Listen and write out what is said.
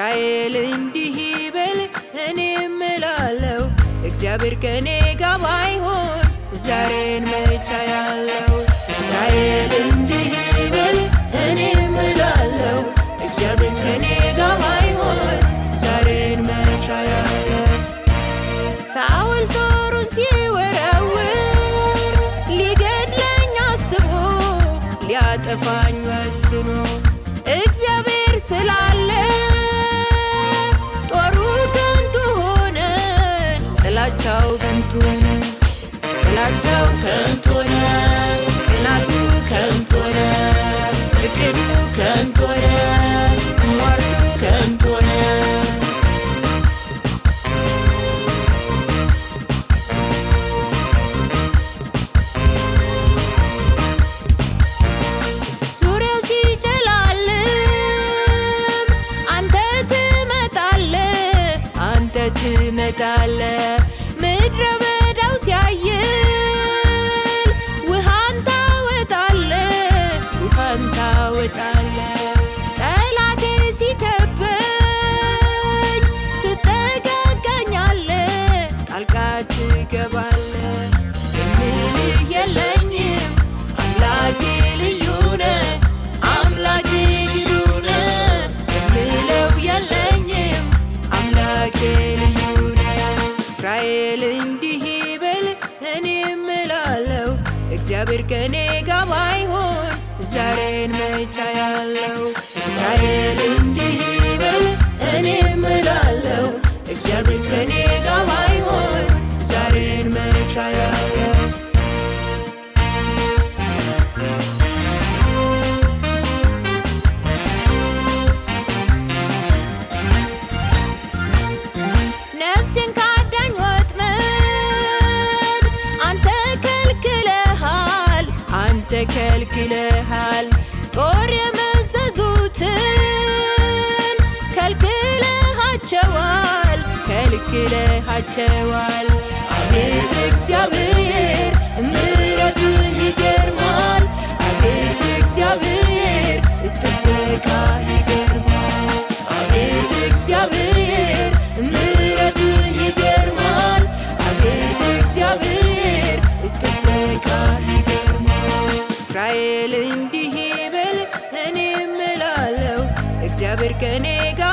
እስራኤል እንዲህ ይበል እኔም እላለሁ እግዚአብሔር ከኔ ጋር ባይሆን ዛሬን መች አያለሁ። እስራኤል እንዲህ ይበል እኔም እላለሁ እግዚአብሔር ከኔ ጋር ባይሆን ዛሬን መች አያለሁ። ሳውል ጦሩን ሲወረውር ሊገድለኝ አስቦ ሊያጠፋኝ ወስኖ እግዚአብሔር ስላለ ጦሩ ከንቱ ሆነ፣ ጥላቻው ከንቱ ሆነ፣ ጥላቻው ከንቱ ሆነ፣ ቅናቱ ከንቱ ሆነ፣ እቅዱ ከንቱ ሆነ፣ ሟርቱ ከንቱ ሆነ። ዙሪያው ሲጨላልም አንተ ትመጣለህ፣ ምድረ በዳው ሲያይል ውሃን ታወጣለህ። ጠላቴ ሲከበኝ ትጠጋጋኛለህ፣ ጣልቃ ትገባለህ። የምልህ የለኝም አምላኬ ልዩ ነህ፣ አምላኬ ግሩም ነህ። የምለው የለኝም አምላኬ ልዩ ነህ። እስራኤል እንዲህ ይበል እኔም እላለሁ እግዚአብሔር ከኔ ጋር ባይሆን ዛሬን መች አያለሁ። እስራኤል እንዲህ ይበል እኔም እላለሁ እግዚአብሔር ከኔ ጋር ባይሆን ዛሬን መች አያለሁ። ነፍሴን ካዳኝ ወጥመድ አንተ ከልክለሃል፣ ጦር የመዘዙትን ከልክለሃቸዋል። አቤት እግዚአብሔር ምሕረትህ ይገርማል፣ አቤት እግዚአብሔር ጥበቃህ ይገርማል። አቤት እግዚአብሔር ምሕረትህ ይገርማል፣ አቤት እግዚአብሔር ጥበቃህ ይገርማል። እስራኤል እንዲህ ይበል እኔም እላለሁ እግዚአብሔር ከኔ ጋር